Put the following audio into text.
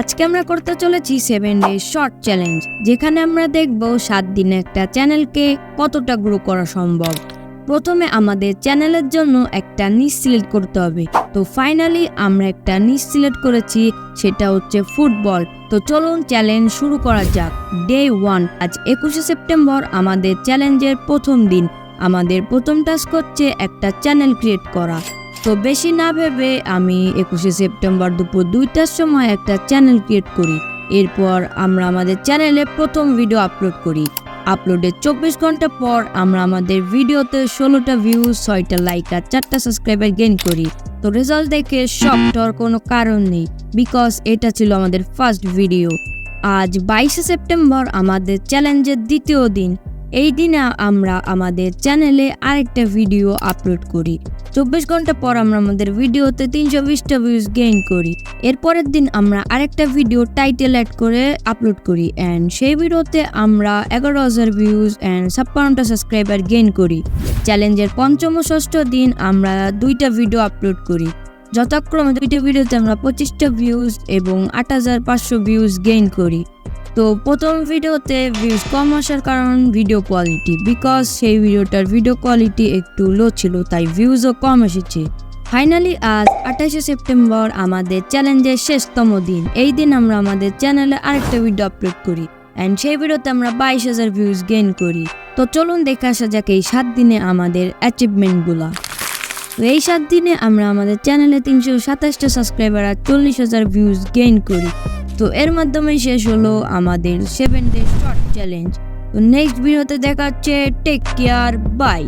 আজকে আমরা করতে চলেছি 7 ডে শর্ট চ্যালেঞ্জ, যেখানে আমরা দেখব 7 দিনে একটা চ্যানেলকে কতটা গ্রো করা সম্ভব। প্রথমে আমাদের চ্যানেলের জন্য একটা নিশ সিলেক্ট করতে হবে। তো ফাইনালি আমরা একটা নিশ সিলেক্ট করেছি, সেটা হচ্ছে ফুটবল। তো চলুন চ্যালেঞ্জ শুরু করা যাক। ডে 1, আজ 21শে সেপ্টেম্বর, আমাদের চ্যালেঞ্জের প্রথম দিন। আমাদের প্রথম টাস্ক হচ্ছে একটা চ্যানেল ক্রিয়েট করা। তো বেশি না ভেবে আমি 21শে সেপ্টেম্বর দুপুর 2টার সময় একটা চ্যানেল ক্রিয়েট করি। এরপর আমরা আমাদের চ্যানেলে প্রথম ভিডিও আপলোড করি। আপলোডের 24 ঘন্টা পর আমরা আমাদের ভিডিওতে 16টা ভিউজ, 6টা লাইক আর 4টা সাবস্ক্রাইবার গেইন করি। তো রেজাল্ট দেখে শক হওয়ার কোনো কারণ নেই, বিকজ এটা ছিল আমাদের ফার্স্ট ভিডিও। আজ 22শে সেপ্টেম্বর, আমাদের চ্যালেঞ্জের দ্বিতীয় দিন। এই দিনে আমরা আমাদের চ্যানেলে আরেকটা ভিডিও আপলোড করি। 24 ঘন্টা পর আমরা আমাদের ভিডিওতে 320টা ভিউজ গেইন করি। এরপরের দিন আমরা আরেকটা ভিডিও টাইটেল অ্যাড করে আপলোড করি, অ্যান্ড সেই ভিডিওতে আমরা 11,000 ভিউজ অ্যান্ড 56টা সাবস্ক্রাইবার গেইন করি। চ্যালেঞ্জের পঞ্চম ও ষষ্ঠ দিন আমরা 2টা ভিডিও আপলোড করি। যথাক্রমে 2টা ভিডিওতে আমরা 25টা ভিউজ এবং 8,500 ভিউজ গেইন করি। তো প্রথম ভিডিওতে ভিউজ কম আসার কারণ ভিডিও কোয়ালিটি, বিকজ সেই ভিডিওটার ভিডিও কোয়ালিটি একটু লো ছিল, তাই ভিউজও কম এসেছে। ফাইনালি আজ 28শে সেপ্টেম্বর, আমাদের চ্যালেঞ্জের শেষতম দিন। এই দিন আমরা আমাদের চ্যানেলে আরেকটা ভিডিও আপলোড করি, অ্যান্ড সেই ভিডিওতে আমরা 22,000 ভিউজ গেইন করি। তো চলুন দেখে আসা যাক এই 7 দিনে আমাদের অ্যাচিভমেন্টগুলো। তো এই 7 দিনে আমরা আমাদের চ্যানেলে 327টা সাবস্ক্রাইবার আর 40,000 ভিউজ গেইন করি। তো এর মাধ্যমে শেষ হলো আমাদের 7 ডে শর্ট চ্যালেঞ্জ। তো নেক্সট ভিডিওতে দেখা হচ্ছে। Take care, by.